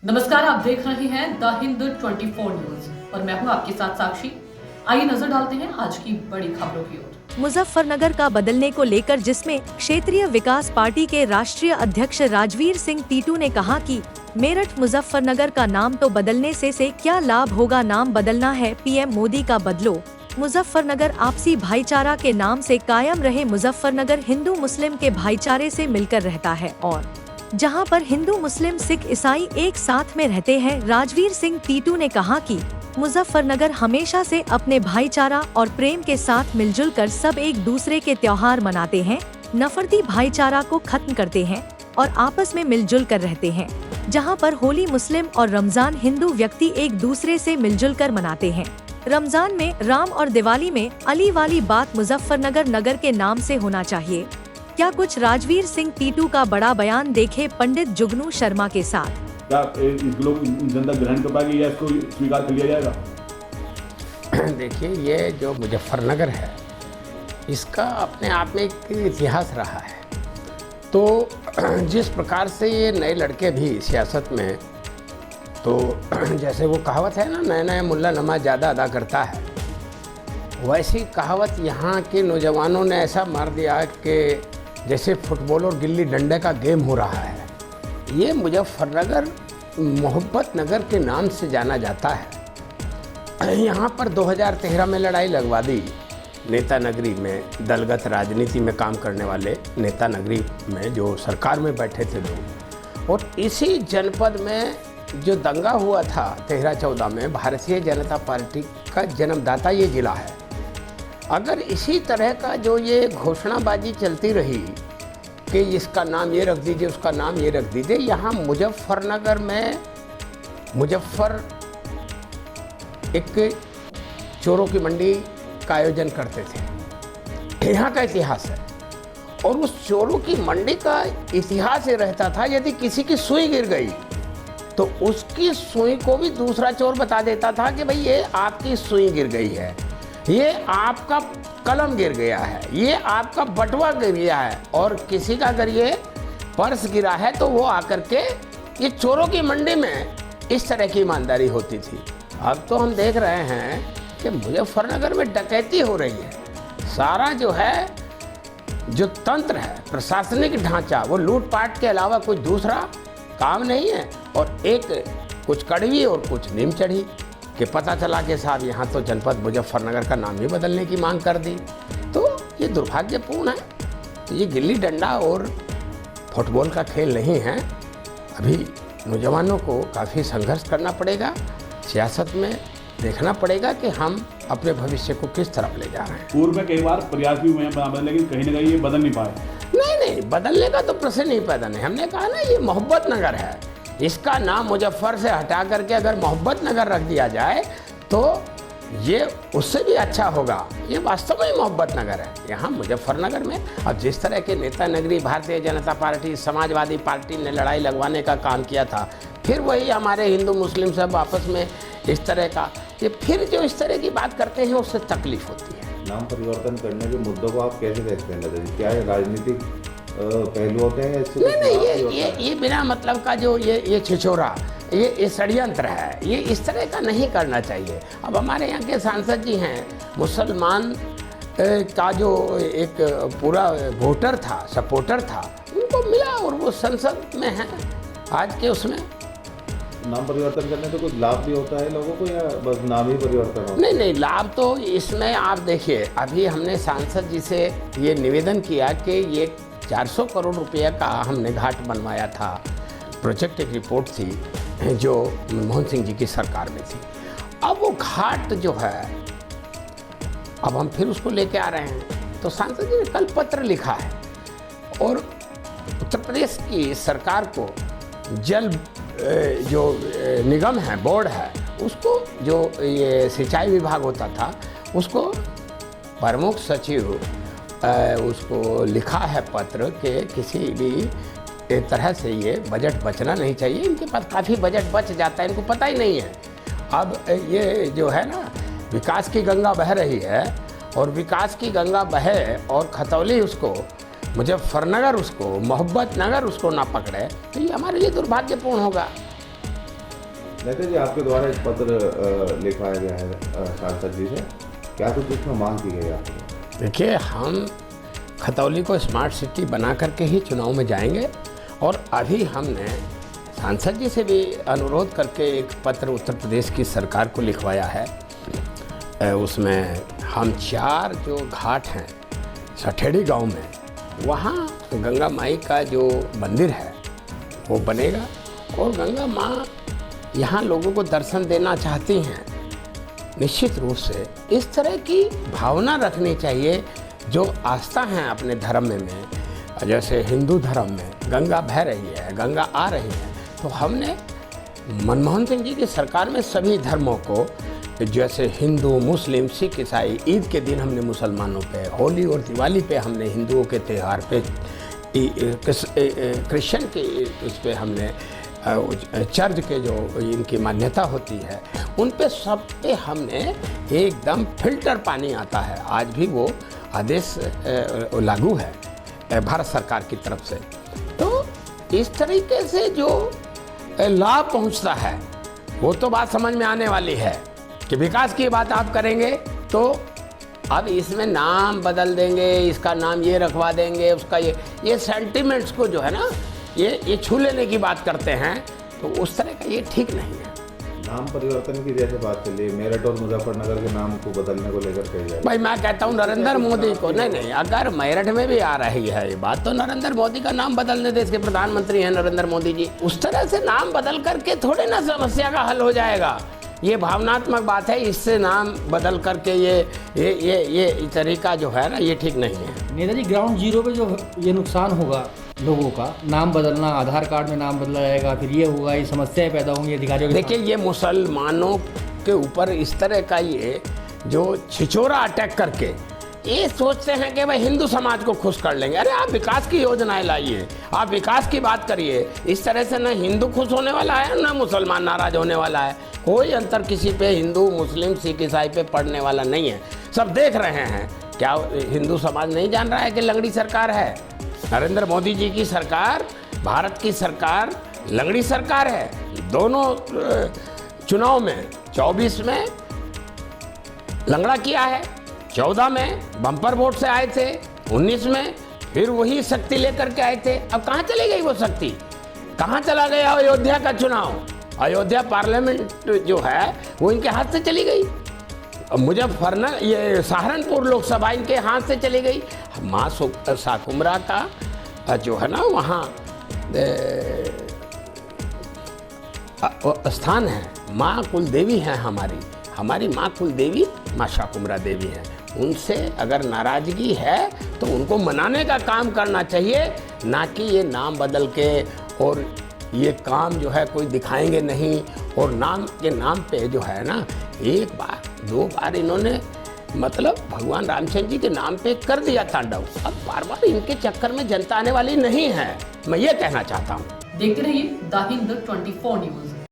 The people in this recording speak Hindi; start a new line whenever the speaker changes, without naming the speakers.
नमस्कार, आप देख रहे हैं द हिंद 24 न्यूज और मैं हूं आपके साथ साक्षी। आइए नजर डालते हैं आज की बड़ी खबरों की ओर।
मुजफ्फरनगर का बदलने को लेकर जिसमें क्षेत्रीय विकास पार्टी के राष्ट्रीय अध्यक्ष राजवीर सिंह टीटू ने कहा कि मेरठ मुजफ्फरनगर का नाम तो बदलने से क्या लाभ होगा, नाम बदलना है पीएम मोदी का बदलो। मुजफ्फरनगर आपसी भाईचारा के नाम से कायम रहे। मुजफ्फरनगर हिंदू मुस्लिम के भाईचारे से मिलकर रहता है और जहां पर हिंदू मुस्लिम सिख ईसाई एक साथ में रहते हैं। राजवीर सिंह टीटू ने कहा कि मुजफ्फरनगर हमेशा से अपने भाईचारा और प्रेम के साथ मिलजुल कर सब एक दूसरे के त्योहार मनाते हैं, नफरती भाईचारा को खत्म करते हैं और आपस में मिलजुल कर रहते हैं। जहां पर होली मुस्लिम और रमजान हिंदू व्यक्ति एक दूसरे से मिलजुल कर मनाते हैं। रमजान में राम और दिवाली में अली वाली बात मुजफ्फरनगर नगर के नाम से होना चाहिए। क्या कुछ राजवीर सिंह टीटू का बड़ा बयान देखे पंडित जुगनू शर्मा के साथ।
क्या लोग जनता ग्रहण कर पाएगी या इसको स्वीकार कर लिया जाएगा?
देखिए, ये जो मुजफ्फरनगर है इसका अपने आप में एक इतिहास रहा है। तो जिस प्रकार से ये नए लड़के भी सियासत में, तो जैसे वो कहावत है ना, नए नए मुल्ला नमाज ज़्यादा अदा करता है, वैसी कहावत यहाँ के नौजवानों ने ऐसा मार दिया कि जैसे फुटबॉल और गिल्ली डंडे का गेम हो रहा है। ये मुजफ्फरनगर मोहब्बत नगर के नाम से जाना जाता है। यहाँ पर 2013 में लड़ाई लगवा दी नेता नगरी में, दलगत राजनीति में काम करने वाले नेता नगरी में जो सरकार में बैठे थे लोग। और इसी जनपद में जो दंगा हुआ था 13-14 में, भारतीय जनता पार्टी का जन्मदाता ये जिला है। अगर इसी तरह का जो ये घोषणाबाजी चलती रही कि इसका नाम ये रख दीजिए, उसका नाम ये रख दीजिए, यहाँ मुजफ्फरनगर में मुजफ्फर एक चोरों की मंडी का आयोजन करते थे। यहाँ का इतिहास है और उस चोरों की मंडी का इतिहास ये रहता था, यदि किसी की सुई गिर गई तो उसकी सुई को भी दूसरा चोर बता देता था कि भाई ये आपकी सुई गिर गई है, ये आपका कलम गिर गया है, ये आपका बटुआ गिर गया है। और किसी का अगर ये पर्स गिरा है तो वो आकर के, ये चोरों की मंडी में इस तरह की ईमानदारी होती थी। अब तो हम देख रहे हैं कि मुजफ्फरनगर में डकैती हो रही है। सारा जो है, जो तंत्र है, प्रशासनिक ढांचा, वो लूटपाट के अलावा कुछ दूसरा काम नहीं है। और एक कुछ कड़वी और कुछ नीम चढ़ी कि पता चला कि साहब यहाँ तो जनपद मुजफ्फरनगर का नाम ही बदलने की मांग कर दी। तो ये दुर्भाग्यपूर्ण है। तो ये गिल्ली डंडा और फुटबॉल का खेल नहीं है। अभी नौजवानों को काफ़ी संघर्ष करना पड़ेगा, सियासत में देखना पड़ेगा कि हम अपने भविष्य को किस तरफ ले जा रहे हैं।
पूर्व में कई बार प्रयास भी हुए हैं, लेकिन कहीं ना कहीं ये बदल नहीं पाए।
नहीं, बदलने का तो प्रश्न नहीं पैदा नहीं। हमने कहा ना, ये मोहब्बत नगर है। इसका नाम मुजफ्फर से हटा करके अगर मोहब्बत नगर रख दिया जाए तो ये उससे भी अच्छा होगा। ये वास्तव में मोहब्बत नगर है। यहाँ मुजफ्फरनगर में अब जिस तरह के नेता नगरी भारतीय जनता पार्टी, समाजवादी पार्टी ने लड़ाई लगवाने का काम किया था, फिर वही हमारे हिंदू मुस्लिम सब आपस में इस तरह का, ये फिर जो इस तरह की बात करते हैं उससे तकलीफ होती है।
नाम परिवर्तन करने के मुद्दों को आप कैसे देखते हैं दादाजी? क्या ये राजनीतिक पहलू होते हैं?
नहीं, ये बिना मतलब का जो ये छिछोरा, ये षड्यंत्र है। ये इस तरह का नहीं करना चाहिए। अब हमारे यहाँ के सांसद जी हैं, मुसलमान का जो एक पूरा वोटर था, सपोर्टर था, उनको मिला और वो संसद में है आज के उसमें।
नाम परिवर्तन करने तो कुछ लाभ भी होता है लोगों को, या बस नाम ही परिवर्तन होता है?
नहीं, लाभ तो इसमें आप देखिए, अभी हमने सांसद जी से ये निवेदन किया कि ये 400 करोड़ रुपये का हमने घाट बनवाया था। प्रोजेक्ट एक रिपोर्ट थी जो मनमोहन सिंह जी की सरकार में थी। अब वो घाट जो है, अब हम फिर उसको लेके आ रहे हैं। तो सांसद जी ने कल पत्र लिखा है और उत्तर प्रदेश की सरकार को जल जो निगम है, बोर्ड है, उसको जो ये सिंचाई विभाग होता था, उसको प्रमुख सचिव उसको लिखा है पत्र कि किसी भी तरह से ये बजट बचना नहीं चाहिए। इनके पास काफ़ी बजट बच जाता है, इनको पता ही नहीं है। अब ये जो है ना, विकास की गंगा बह रही है और विकास की गंगा बहे और खतौली उसको, मुजफ्फरनगर उसको, मोहब्बत नगर उसको ना पकड़े, तो ये हमारे लिए दुर्भाग्यपूर्ण होगा।
नेता जी, आपके द्वारा एक पत्र लिखवाया गया है सांसद जी से, क्या कुछ इसमें मांग की गई आपको?
देखिए, हम खतौली को स्मार्ट सिटी बना करके ही चुनाव में जाएंगे और अभी हमने सांसद जी से भी अनुरोध करके एक पत्र उत्तर प्रदेश की सरकार को लिखवाया है। उसमें हम 4 जो घाट हैं सठेड़ी गांव में, वहाँ गंगा माई का जो मंदिर है वो बनेगा और गंगा माँ यहाँ लोगों को दर्शन देना चाहती हैं। निश्चित रूप से इस तरह की भावना रखनी चाहिए जो आस्था है अपने धर्म में। जैसे हिंदू धर्म में गंगा बह रही है, गंगा आ रही है, तो हमने मनमोहन सिंह जी की सरकार में सभी धर्मों को, जैसे हिंदू, मुस्लिम, सिख, ईसाई, ईद के दिन हमने मुसलमानों पे, होली और दिवाली पे हमने हिंदुओं के त्यौहार पे, क्रिश्चियन के उस पे हमने, चर्च के जो इनकी मान्यता होती है उन पे सब पे हमने एकदम फिल्टर पानी आता है। आज भी वो आदेश लागू है भारत सरकार की तरफ से। तो इस तरीके से जो लाभ पहुंचता है वो तो बात समझ में आने वाली है कि विकास की बात आप करेंगे तो अब इसमें नाम बदल देंगे, इसका नाम ये रखवा देंगे, उसका ये सेंटिमेंट्स को जो है ना ये छू लेने की बात करते हैं, तो उस तरह का ये ठीक नहीं है।
नाम परिवर्तन की जैसे बात चली, मेरठ और मुजफ्फरनगर के नाम को बदलने को लेकर कही जाए।
भाई मैं कहता हूँ नरेंद्र मोदी को, नहीं, अगर मेरठ में भी आ रही है ये बात, तो नरेंद्र मोदी का नाम बदलने, देश के प्रधानमंत्री हैं नरेंद्र मोदी जी, उस तरह से नाम बदल करके थोड़े ना समस्या का हल हो जाएगा। ये भावनात्मक बात है, इससे नाम बदल करके ये तरीका जो है ना ये ठीक नहीं है।
नेताजी, ग्राउंड जीरो पे जो ये नुकसान होगा लोगों का, नाम बदलना, आधार कार्ड में नाम बदला जाएगा, फिर ये होगा, ये समस्याएं पैदा होंगी अधिकारियों के।
देखिए, ये मुसलमानों के ऊपर इस तरह का ये जो छिछोरा अटैक करके ये सोचते हैं कि भाई हिंदू समाज को खुश कर लेंगे। अरे आप विकास की योजनाएं लाइए, आप विकास की बात करिए। इस तरह से ना हिंदू खुश होने वाला है ना मुसलमान नाराज होने वाला है। कोई अंतर किसी पे हिंदू, मुस्लिम, सिख, ईसाई पे पड़ने वाला नहीं है। सब देख रहे हैं। क्या हिंदू समाज नहीं जान रहा है कि लंगड़ी सरकार है? नरेंद्र मोदी जी की सरकार, भारत की सरकार लंगड़ी सरकार है। दोनों चुनाव में 24 में लंगड़ा किया है, 14 में बम्पर वोट से आए थे, 19 में फिर वही शक्ति लेकर के आए थे। अब कहाँ चली गई वो शक्ति? कहाँ चला गया अयोध्या का चुनाव? अयोध्या पार्लियामेंट जो है वो इनके हाथ से चली गई। मुजफ्फरनगर, ये सहारनपुर लोकसभा इनके हाथ से चली गई। माँ शाकुम्भरा का जो है ना वहाँ स्थान है, माँ कुल देवी है हमारी माँ कुल देवी माँ शाकुम्भरा देवी है। उनसे अगर नाराज़गी है तो उनको मनाने का काम करना चाहिए, ना कि ये नाम बदल के और ये काम जो है कोई दिखाएंगे नहीं। और नाम के नाम पे जो है ना, एक बार 2 बार इन्होंने मतलब भगवान रामचंद्र जी के नाम पे कर दिया तांडव। अब बार बार इनके चक्कर में जनता आने वाली नहीं है, मैं ये कहना चाहता हूँ।
देखते रहिए द हिंद 24 न्यूज।